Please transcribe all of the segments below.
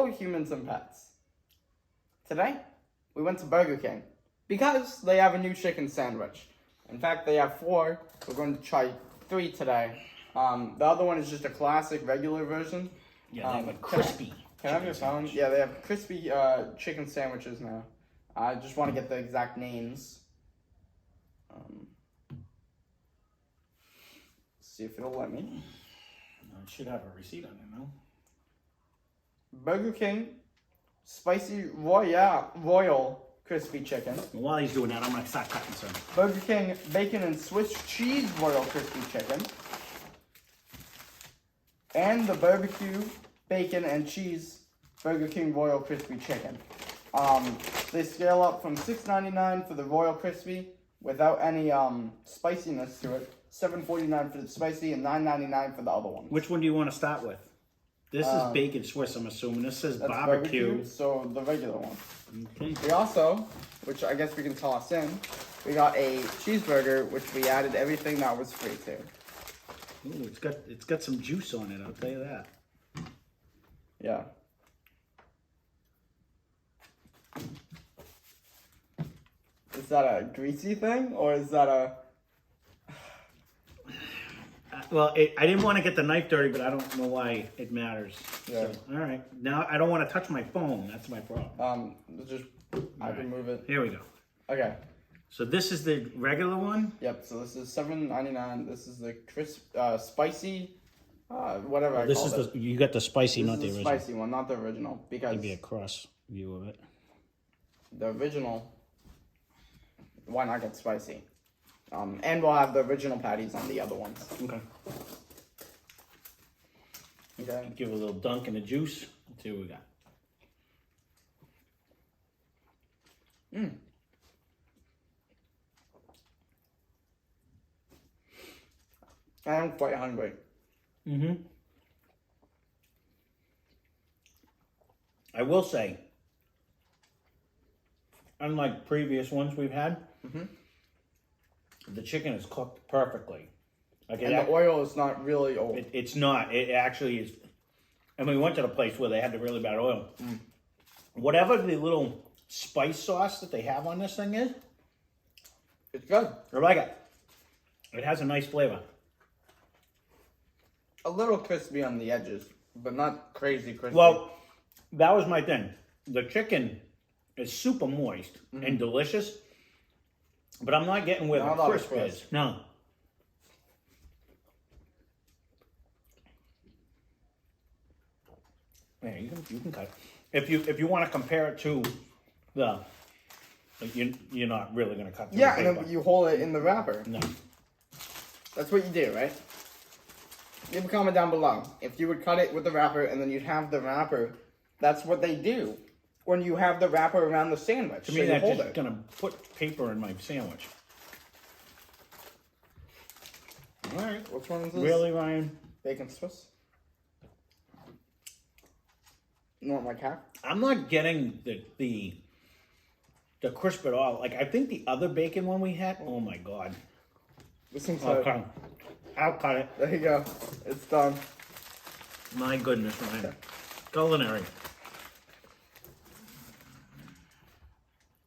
Hello, humans and pets. Today, we went to Burger King because they have a new chicken sandwich. In fact, they have 4. We're going to try 3 today. The other one is just a classic, regular version. Yeah, they have a crispy. Can I have your phone? Yeah, they have crispy chicken sandwiches now. I just want to get the exact names. See if it'll let me. It should have a receipt on it, no? Burger King Spicy Royal Crispy Chicken. While he's doing that, I'm going to start cutting some. Burger King Bacon and Swiss Cheese Royal Crispy Chicken. And the Barbecue Bacon and Cheese Burger King Royal Crispy Chicken. They scale up from $6.99 for the Royal Crispy without any spiciness to it. $7.49 for the spicy and $9.99 for the other ones. Which one do you want to start with? This is bacon Swiss, I'm assuming. This says that's barbecue. So the regular one. Okay. We also, which I guess we can toss in, we got a cheeseburger, which we added everything that was free to. Ooh, it's got some juice on it, I'll tell you that. Yeah. Is that a greasy thing, or is that a... Well, I didn't want to get the knife dirty, but I don't know why it matters. Yeah. So, all right. Now, I don't want to touch my phone. That's my problem. I can move it. Here we go. Okay. So this is the regular one? Yep, so this is $7.99. This is the spicy, whatever I This call is you got the spicy, this not is the the original. spicy one, not the original, because Maybe a cross view of it. the original, why not get spicy? And we'll have the original patties on the other ones. Okay. Okay. Give it a little dunk in the juice. Let's see what we got. I'm quite hungry. Mm-hmm. I will say, unlike previous ones we've had, the chicken is cooked perfectly. Like And the oil is not really old. It's not. It actually is. And we went to the place where they had the really bad oil. Whatever the little spice sauce that they have on this thing is, It's good. I like it. It has a nice flavor. A little crispy on the edges, but not crazy crispy. Well, that was my thing. The chicken is super moist and delicious, but I'm not getting where Not the a lot of crisp crisp. is. No. Yeah, you can cut it. If you want to compare it to the, you're not really going to cut. yeah, and then you hold it in the wrapper. No. That's what you do, right? Leave a comment down below. If you would cut it with the wrapper and then you'd have the wrapper, that's what they do when you have the wrapper around the sandwich. To so me, you that's hold just it. going to put paper in my sandwich. All right. Which one is this? Really, Ryan? Bacon Swiss? You want my cap? I'm not getting the crisp at all. Like, I think the other bacon one we had, oh my God. This one's Okay. I'll cut it. There you go. It's done. My goodness, Ryan. Culinary.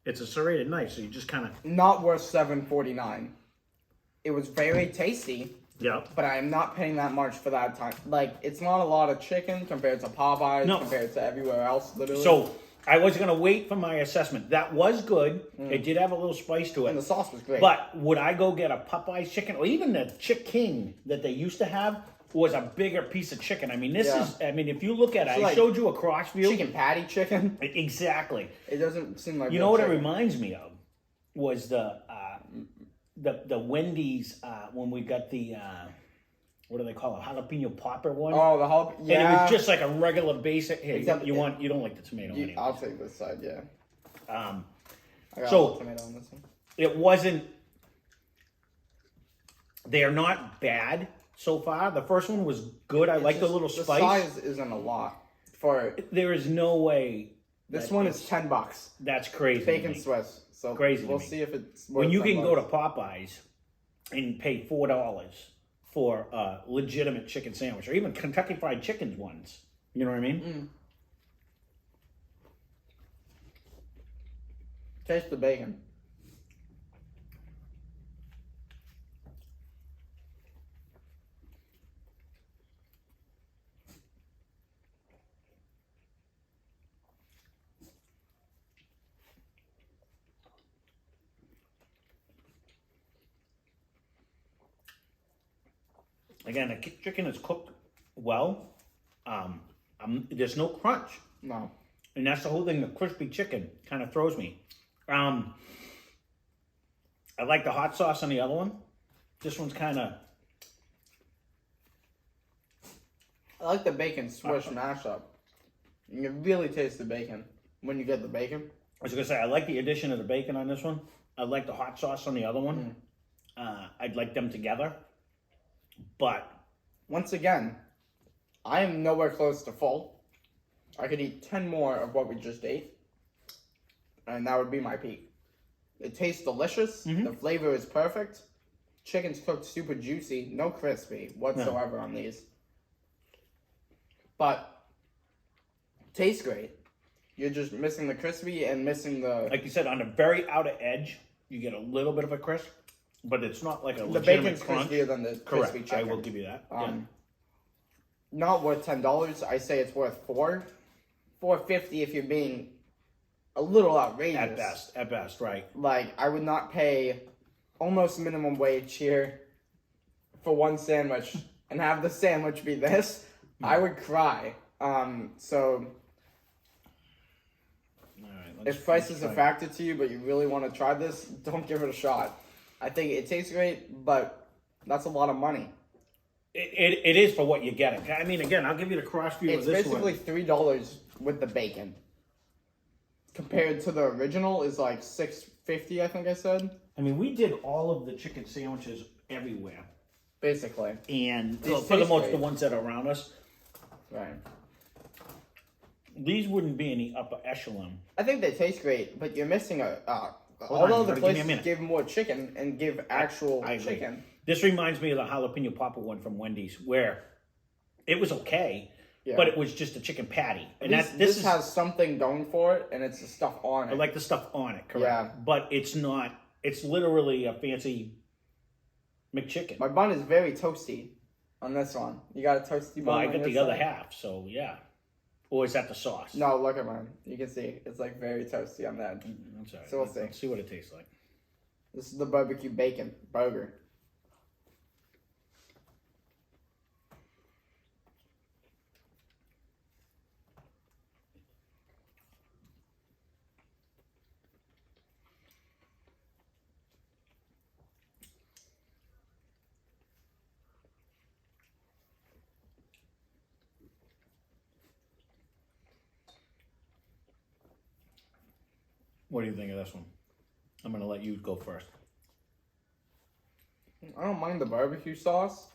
It's a serrated knife, so you just kind of... Not worth $7.49. It was very tasty, Yeah. but I am not paying that much for that time. Like, it's not a lot of chicken compared to Popeyes, No. compared to everywhere else, literally. So, I was going to wait for my assessment. That was good. It did have a little spice to it. And the sauce was great. But would I go get a Popeye's chicken, or even the Chick King that they used to have was a bigger piece of chicken? I mean, this Yeah. is, I mean, if you look at it, It's I like showed you a cross view. chicken patty chicken. Exactly. It doesn't seem like You real know what it chicken. reminds me of was the Wendy's when we got the what do they call it, jalapeno popper one? Oh, the jalapeno. And Yeah. it was just like a regular basic. Here, Except you don't like the tomato anyway. I'll take this side, yeah. I got So- a little tomato on this one. It wasn't. They are not bad so far. The first one was good. I like the little The spice. size isn't a lot for There is no way. this that one it's- is $10. That's crazy. to Bacon me. Swiss. So Crazy to we'll me. see if it's worth When you can go to $10. Popeyes and pay $4 for a legitimate chicken sandwich, or even Kentucky Fried Chicken's ones. You know what I mean? Taste the bacon. Again, the chicken is cooked well. There's no crunch. No. And that's the whole thing. The crispy chicken kind of throws me. I like the hot sauce on the other one. This one's kind of... I like the bacon swish mashup. You can really taste the bacon when you get the bacon. I was going to say, I like the addition of the bacon on this one. I like the hot sauce on the other one. I'd like them together. But... Once again, I am nowhere close to full. I could eat 10 more of what we just ate. And that would be my peak. It tastes delicious. The flavor is perfect. Chicken's cooked super juicy. No crispy whatsoever on these. But tastes great. You're just missing the crispy and missing the... Like you said, on the very outer edge, you get a little bit of a crisp. But it's not like a The legitimate bacon's crunch. crispier than the crispy chicken. I will give you that. Not worth $10. I say it's worth $4.50 if you're being a little outrageous. At best, right. Like, I would not pay almost minimum wage here for one sandwich and have the sandwich be this. I would cry. So All right, if price is a factor to you, but you really want to try this, don't give it a shot. I think it tastes great, but that's a lot of money. It is for what you're getting. I mean, again, I'll give you the cross view It's of this basically one. $3 with the bacon. Compared to the original is like $6.50, I think I said. I mean, we did all of the chicken sandwiches everywhere. Basically. And These for the taste most, great. the ones that are around us, Right. these wouldn't be in the upper echelon. I think they taste great, but you're missing a... Hold on, although you the gotta give me a places minute. give more chicken and give actual I agree. chicken. This reminds me of the jalapeno popper one from Wendy's, where it was okay, Yeah. but it was just a chicken patty. And This has something going for it, and it's the stuff on it. I like the stuff on it, correct? Yeah. But it's not. It's literally a fancy McChicken. My bun is very toasty on this one. You got a toasty bun Well, I on got your the other side? half, so yeah. Or is that the sauce? No, look at mine. You can see it's like very toasty on that. That's all right. So we'll see. Let's see what it tastes like. This is the barbecue bacon burger. What do you think of this one? I'm going to let you go first. I don't mind the barbecue sauce.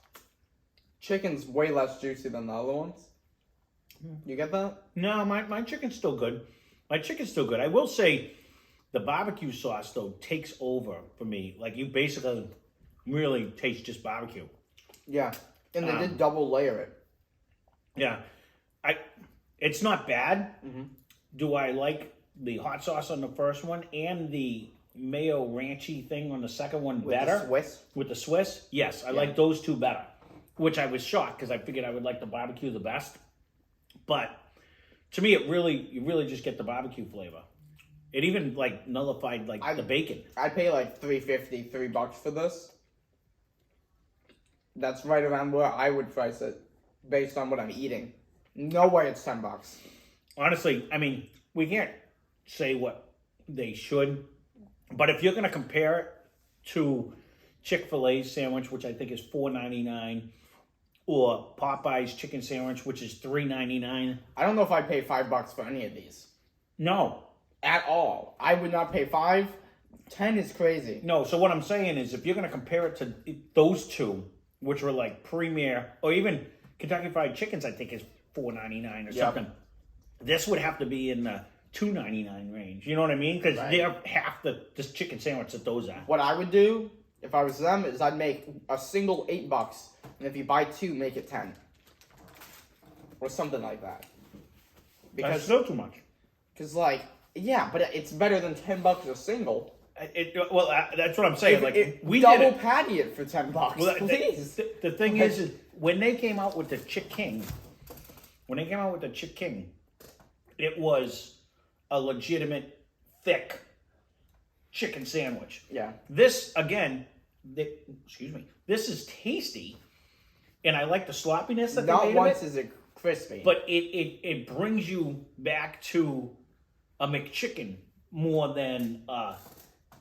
Chicken's way less juicy than the other ones. You get that? No, my chicken's still good. My chicken's still good. I will say the barbecue sauce, though, takes over for me. Like, you basically really taste just barbecue. Yeah. And they did double layer it. Yeah. It's not bad. Mm-hmm. Do I like the hot sauce on the first one and the mayo ranchy thing on the second one better? With the Swiss? With the Swiss? Yes, I like those two better. Which I was shocked because I figured I would like the barbecue the best. But to me, you really just get the barbecue flavor. It even like nullified like the bacon. I'd pay like $3.50, $3 for this. That's right around where I would price it based on what I'm eating. No way it's $10. Honestly, I mean, we can't say what they should, but if you're going to compare it to Chick-fil-A's sandwich, which I think is $4.99, or Popeye's chicken sandwich, which is $3.99. I don't know if I'd pay $5 for any of these. No. At all. I would not pay $5. $10 is crazy. No, so what I'm saying is if you're going to compare it to those two, which were like premier, or even Kentucky Fried Chickens, I think is $4.99 or something. This would have to be in the $2.99 range. You know what I mean? Because they're half this chicken sandwich that those are. What I would do, if I was them, is I'd make a single $8. And if you buy two, make it 10. Or something like that. That's still too much. Because, like, Yeah, but it's better than $10 a single. That's what I'm saying. We double patty it for $10, please. The thing is when they came out with the Chick King, it was a legitimate thick chicken sandwich. Yeah. This again, this is tasty, and I like the sloppiness that not they made once of it, is it crispy, but it brings you back to a McChicken more than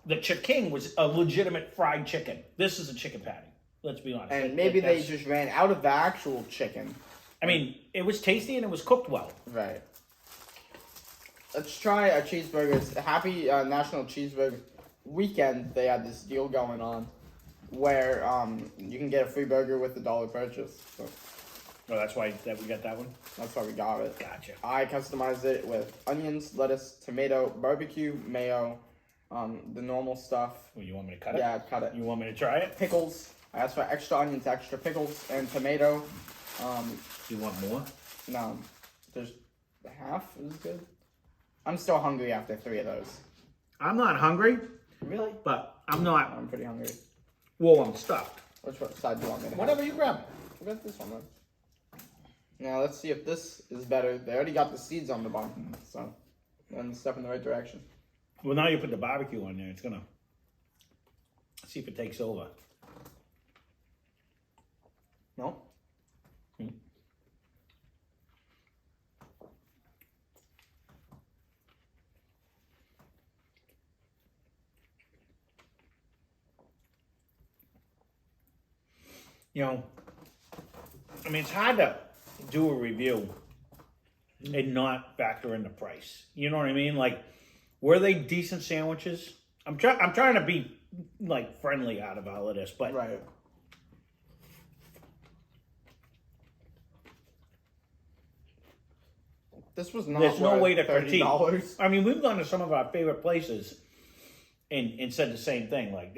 the Chick King was a legitimate fried chicken. This is a chicken patty. Let's be honest. And maybe they just ran out of the actual chicken. I mean, it was tasty and it was cooked well. Right. Let's try a cheeseburger. It's Happy National Cheeseburger Weekend. They had this deal going on where you can get a free burger with $1 purchase. So Oh, that's why we got that one? that's why we got it. Gotcha. I customized it with onions, lettuce, tomato, barbecue, mayo, the normal stuff. Well, you want me to cut it? Yeah, cut it. You want me to try it? Pickles. I asked for extra onions, extra pickles, and tomato. You want more? No, there's half is good. I'm still hungry after 3 of those. I'm not hungry, Really? but I'm not. I'm pretty hungry. Whoa, I'm stuffed. Which side do you want me to have? Whatever you grab. I got this one then. Now let's see if this is better. They already got the seeds on the bottom, so one step in the right direction. Well, now you put the barbecue on there. It's gonna see if it takes over. No? You know, I mean, it's hard to do a review and not factor in the price. You know what I mean? Like, were they decent sandwiches? I'm trying to be like friendly out of all of this, but Right. This was not. there's no worth way to critique. $30. I mean, we've gone to some of our favorite places and said the same thing. Like,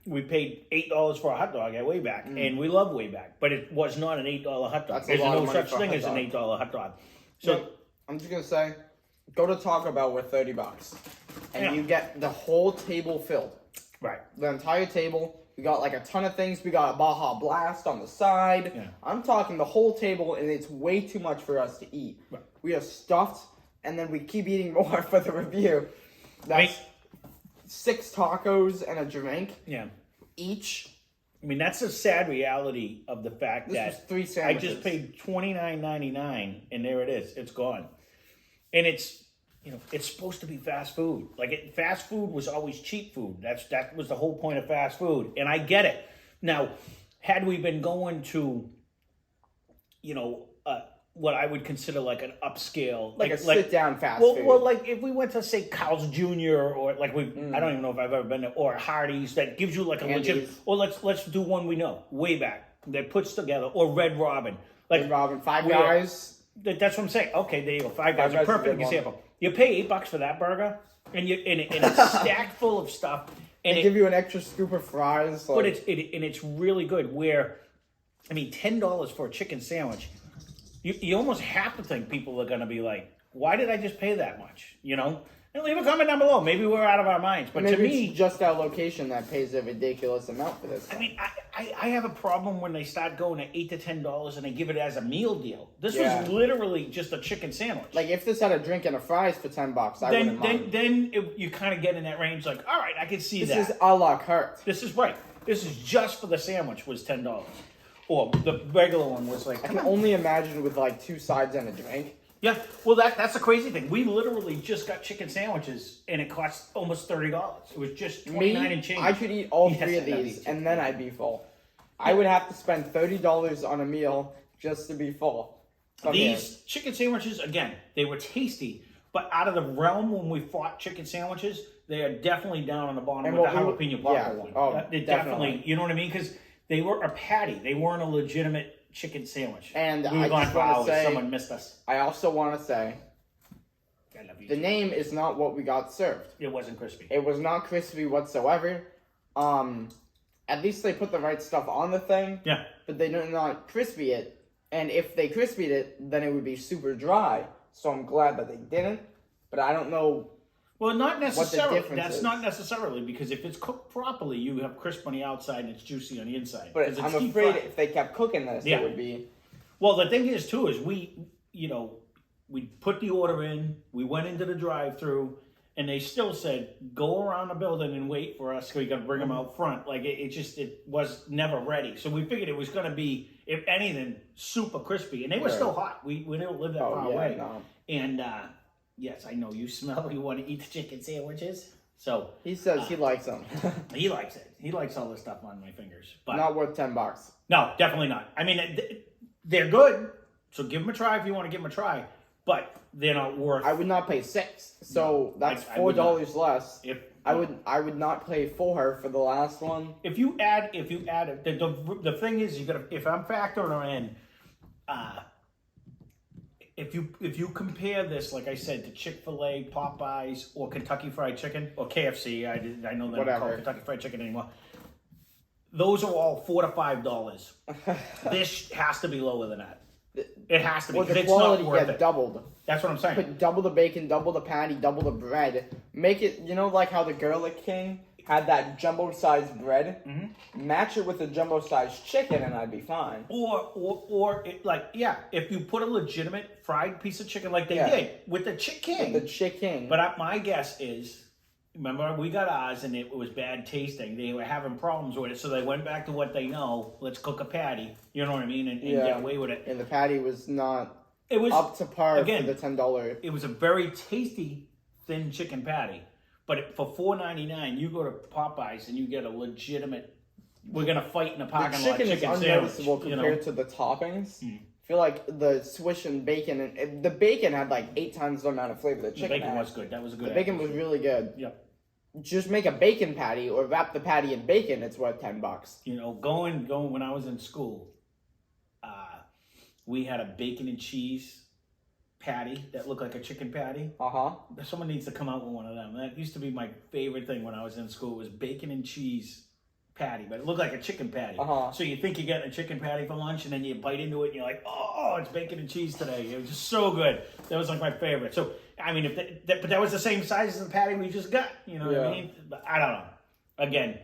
we paid $8 for a hot dog at Wayback, and we love Wayback, but it was not an $8 hot dog. That's a There's lot no of money such for a thing hot as an dog. $8 hot dog. So, So I'm just gonna say, go to Taco Bell with $30, and Yeah. you get the whole table filled. right. The entire table. We got like a ton of things. We got a Baja Blast on the side. Yeah. I'm talking the whole table, and it's way too much for us to eat. Right. We are stuffed, and then we keep eating more for the review. That's 6 tacos and a drink Yeah. each. I mean, that's a sad reality of the fact This that was 3 I sandwiches. just paid $29.99 and there it is. It's gone. And it's, you know, it's supposed to be fast food. Like, fast food was always cheap food. That was the whole point of fast food. And I get it. Now, had we been going to, you know, what I would consider like an upscale, like a sit-down fast food. well, like if we went to say Carl's Jr. or like I don't even know if I've ever been there, or Hardee's that gives you like a legit. Andy's. Or let's do one we know way back that puts together, or Red Robin. Like Red Robin, Five we- Guys. That's what I'm saying. Okay, there you go. Five Guys, Guys a is a perfect good one. example. You pay $8 for that burger, and it's stacked full of stuff, and They give you an extra scoop of fries. Like, but it's really good. Where, I mean, $10 for a chicken sandwich. You almost have to think people are going to be like, why did I just pay that much? You know? And leave a comment down below. Maybe we're out of our minds. But maybe to me, it's just our location that pays a ridiculous amount for this. I mean, I have a problem when they start going to $8 to $10 and they give it as a meal deal. This Yeah. was literally just a chicken sandwich. Like, if this had a drink and a fries for $10, I wouldn't mind. then you kind of get in that range like, all right, I can see that. This is a la carte. This is right. This is just for the sandwich was $10. Or the regular one was like, I can only imagine with like 2 sides and a drink. yeah, well, that's the crazy thing. We literally just got chicken sandwiches, and it cost almost $30. It was just 29 and change. I could eat all Yes, 3 of I know these, you and then I'd be full. I would have to spend $30 on a meal just to be full. From These chicken sandwiches, again, they were tasty, but out of the realm when we fought chicken sandwiches, they are definitely down on the bottom And with the what we- jalapeno popper yeah. one. Oh, They definitely. you know what I mean? Because they were a patty. They weren't a legitimate chicken sandwich. And we were I gone just for wanna hours. say- Someone missed us. I also want to say, I love you. the name is not what we got served. It wasn't crispy. It was not crispy whatsoever. At least they put the right stuff on the thing, Yeah. but they did not crispy it. And if they crispied it, then it would be super dry. So I'm glad that they didn't. but I don't know. Well, not necessarily. difference That's is. not necessarily, because if it's cooked properly, you have crisp on the outside and it's juicy on the inside. But 'Cause I'm it's deep afraid fried. if they kept cooking this, Yeah. it would be. Well, the thing is too is we put the order in, we went into the drive-through, and they still said go around the building and wait for us. We got to bring them out front. Like it was never ready. So we figured it was going to be, if anything, super crispy, and they were still hot. We didn't live that far away. No. And yes, I know you smell. You want to eat the chicken sandwiches. So He says he likes them. he likes it. He likes all the stuff on my fingers. But Not worth $10. no, definitely not. I mean, they're good. So give them a try if you want to give them a try. But they're not worth. I would not pay $6. So that's I would $4 less. If I would not pay $4 for the last one. If you add it, the thing is, you gotta. If I'm factoring in, if you compare this, like I said, to Chick-fil-A, Popeyes, or Kentucky Fried Chicken, or KFC, I know they don't call it Kentucky Fried Chicken anymore. Those are all $4 to $5. This has to be lower than that. It has to be. Well, the it's quality not worth get it. doubled. That's what I'm saying. Put double the bacon, double the patty, double the bread. Make it, like how the Garlic King had that jumbo-sized bread? Mm-hmm. Match it with a jumbo-sized chicken and I'd be fine. Or if you put a legitimate fried piece of chicken like they did with the chicken. With the chicken. But my guess is, remember, we got ours and it was bad tasting. They were having problems with it, so they went back to what they know. Let's cook a patty. You know what I mean? And get away with it. And the patty was not It was up to par again, for the $10. It was a very tasty thin chicken patty. But for $4.99, you go to Popeyes and you get a legitimate. We're gonna fight in the parking lot. Chicken is unnoticeable sandwich, compared to the toppings. I feel like the Swiss and bacon, and the bacon had like 8 times the amount of flavor the chicken The bacon had. was good. That was a good. The bacon was really good. Yep. Just make a bacon patty or wrap the patty in bacon. It's worth $10. Going when I was in school, we had a bacon and cheese patty that looked like a chicken patty. Someone needs to come out with one of them. That used to be my favorite thing when I was in school, was bacon and cheese patty, but it looked like a chicken patty. So you think you're getting a chicken patty for lunch, and then you bite into it and you're like, oh, it's bacon and cheese today. It was just so good. That was like my favorite. So I mean, but that was the same size as the patty we just got. You know what I mean? But I don't know. Again,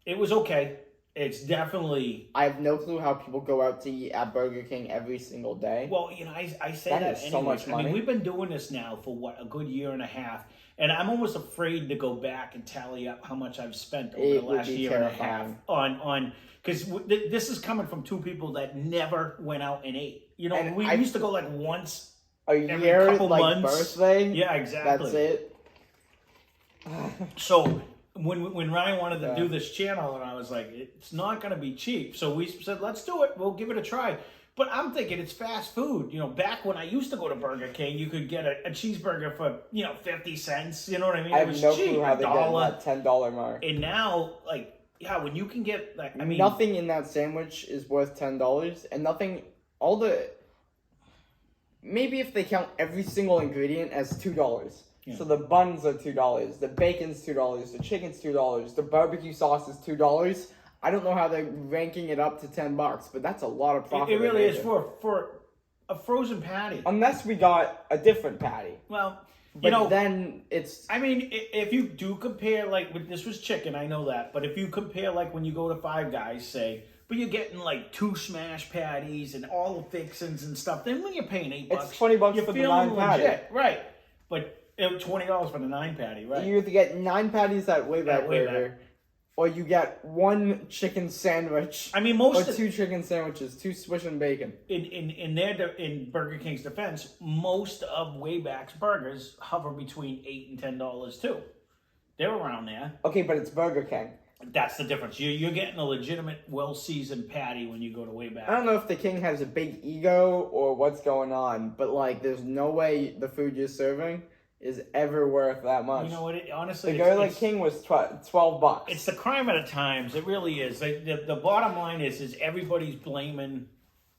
it was okay. It's definitely. I have no clue how people go out to eat at Burger King every single day. Well, I say that is so much money. I mean, we've been doing this now for a good year and a half, and I'm almost afraid to go back and tally up how much I've spent over the last year and a half on because this is coming from two people that never went out and ate. And we used to go like once a year, every couple like months. birthday. Yeah, exactly. That's it. So when Ryan wanted to do this channel, and I was like, it's not going to be cheap. So we said, let's do it. We'll give it a try. But I'm thinking it's fast food. Back when I used to go to Burger King, you could get a cheeseburger for 50 cents. You know what I mean? I It have was no cheap, clue how they $1. get that $10 mark. And now, when you can get nothing in that sandwich is worth $10, and nothing. Maybe if they count every single ingredient as $2. Yeah. So the buns are $2, the bacon's $2, the chicken's $2, the barbecue sauce is $2. I don't know how they're ranking it up to $10, but that's a lot of profit. It really is for a frozen patty. Unless we got a different patty. Well, then it's. I mean, if you do compare, this was chicken, I know that, but if you compare, when you go to Five Guys, say, but you're getting 2 smash patties and all the fixins and stuff, then when you're paying $8, it's $20 for the 9 patty, right? But $20 for the 9 patty, right? You either get 9 patties at Wayback Burger, or you get 1 chicken sandwich. I mean, or 2 chicken sandwiches, 2 Swiss and bacon. In Burger King's defense, most of Wayback's burgers hover between $8 and $10 too. They're around there. Okay, but it's Burger King. That's the difference. You're getting a legitimate, well-seasoned patty when you go to Wayback. I don't know if the King has a big ego or what's going on, but there's no way the food you're serving is ever worth that much. You know what? Honestly, the Garlic King was $12. It's the crime of the times. It really is. The bottom line is everybody's blaming,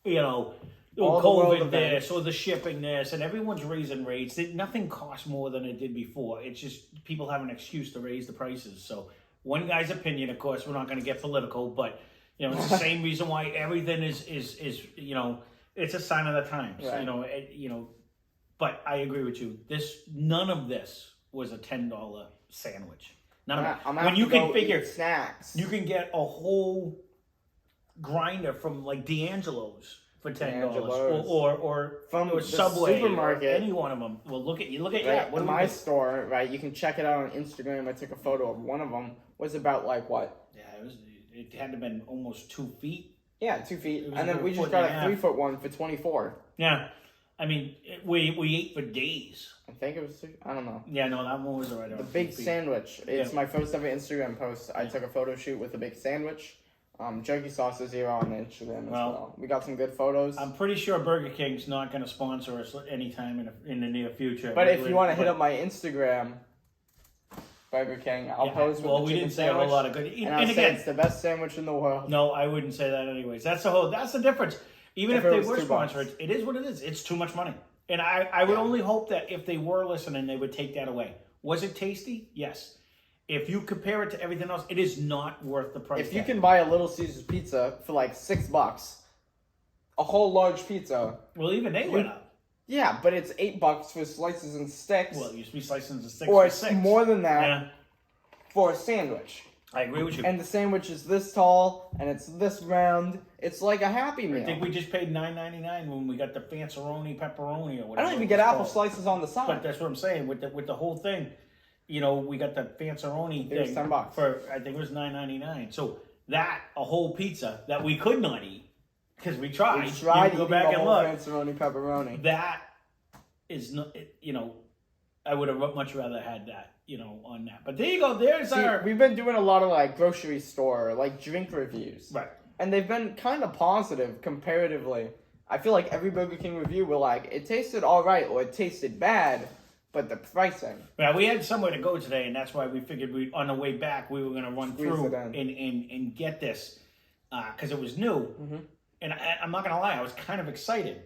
COVID this or the shipping this, and everyone's raising rates. Nothing costs more than it did before. It's just people have an excuse to raise the prices. So one guy's opinion, of course, we're not going to get political, but it's the same reason why everything is it's a sign of the times. Right. But I agree with you. None of this was a $10 sandwich. None of it. When you can figure snacks, you can get a whole grinder from like D'Angelo's for $10, or from the Subway, supermarket. Or any one of them. Well, look at right, yeah. What my store, right? You can check it out on Instagram. I took a photo of one of them. Was about like what? Yeah, it had to have been almost 2 feet. Yeah, 2 feet, and then we just got a 3 foot one for $24. Yeah, I mean we ate for days. I think it was. I don't know. Yeah, no, that one was right. The big sandwich. It's my first ever Instagram post. I took a photo shoot with a big sandwich. Jerky sauce is here on Instagram as well. We got some good photos. I'm pretty sure Burger King's not going to sponsor us anytime in the near future. But if you want to hit up my Instagram, Burger King, I'll post with the we chicken didn't say sandwich, a lot of good. And I'll say it's the best sandwich in the world. No, I wouldn't say that anyways. That's the difference. Even if they were sponsored, it is what it is. It's too much money. And I would only hope that if they were listening, they would take that away. Was it tasty? Yes. If you compare it to everything else, it is not worth the price. If you can buy a Little Caesars pizza for like $6, a whole large pizza. Well, even they went up. Yeah, but it's $8 for slices and sticks. Well, it used to be slices and sticks. Or for it's $6. more than that for a sandwich. I agree with you. And the sandwich is this tall and it's this round. It's like a Happy Meal. I think we just paid $9.99 when we got the fanceroni pepperoni or whatever. I don't even get apple slices on the side. But that's what I'm saying with the whole thing. You know, we got the fanceroni thing. It was $10 for I think it was $9.99. So that a whole pizza that we could not eat because we tried. We tried to go back and look. Fanceroni pepperoni. That is not. I would have much rather had that. On that. But there you go. There's our. We've been doing a lot of like grocery store, like drink reviews. Right. And they've been kind of positive comparatively. I feel like every Burger King review, we're like, it tasted all right or it tasted bad, but the pricing. Yeah, we had somewhere to go today, and that's why we figured on the way back we were going to run through and get this because it was new. Mm-hmm. And I'm not going to lie, I was kind of excited.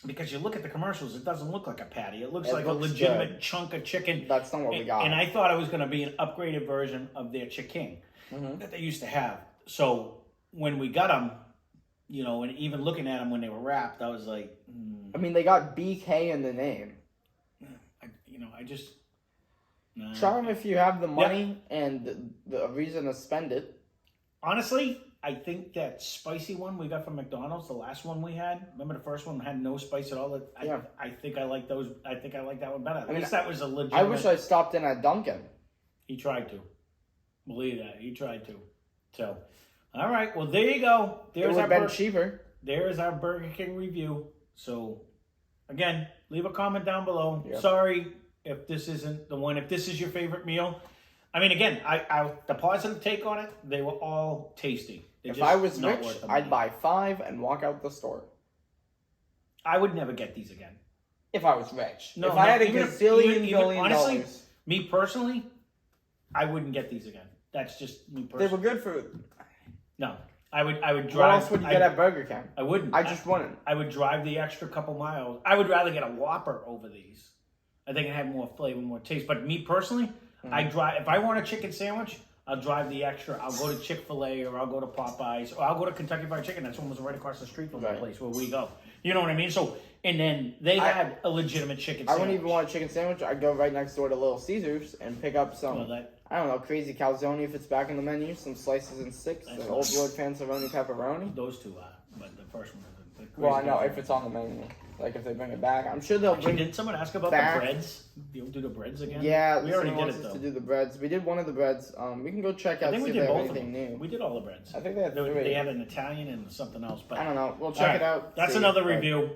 Because you look at the commercials, it doesn't look like a patty. It looks like a legitimate chunk of chicken. That's not what we got. And I thought it was going to be an upgraded version of their chicken that they used to have. So when we got them, and even looking at them when they were wrapped, I was like... I mean, they got BK in the name. I just... Try them if you have the money and the reason to spend it. Honestly... I think that spicy one we got from McDonald's, the last one we had. Remember the first one had no spice at all? I think I like those. I think I like that one better. At least that was a legitimate... I wish I stopped in at Dunkin'. He tried to. Believe that. He tried to. So, all right. Well, there you go. It would have been cheaper. There's our Burger King review. So, again, leave a comment down below. Yep. Sorry if this isn't the one. If this is your favorite meal. I mean, again, the positive take on it, they were all tasty. If I was rich, I'd buy 5 and walk out the store. I would never get these again. If I was rich. No, if I had a gazillion billion honestly, dollars. Me personally, I wouldn't get these again. That's just me personally. They were good for... No. I would drive... What else would you get at Burger King? I wouldn't. I just wouldn't. I would drive the extra couple miles. I would rather get a Whopper over these. I think it had more flavor, more taste. But me personally, I drive... If I want a chicken sandwich... I'll drive the extra. I'll go to Chick-fil-A or I'll go to Popeyes or I'll go to Kentucky Fried Chicken. That's almost right across the street from the place where we go. You know what I mean? So, and then they had a legitimate chicken sandwich. I wouldn't even want a chicken sandwich. I'd go right next door to Little Caesars and pick up some, I don't know, crazy calzone if it's back in the menu, some slices and sticks, an Old Lord Fanceroni pepperoni. Those two are, but the first one isn't. Well, I know if it's on the menu. Like if they bring it back, I'm sure they'll bring. Didn't someone ask about the breads? You'll do the breads again? Yeah, we already did us it though. To do the breads. We did one of the breads. We can go check out. I think see we if did they have both anything of them. new. We did all the breads. I think they had 3. They had an Italian and something else, but I don't know. We'll check it out. That's another review.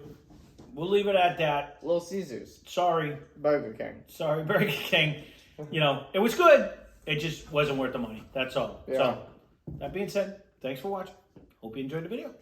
We'll leave it at that. Little Caesars. Sorry, Burger King. Sorry, Burger King. It was good. It just wasn't worth the money. That's all. Yeah. So, that being said, thanks for watching. Hope you enjoyed the video.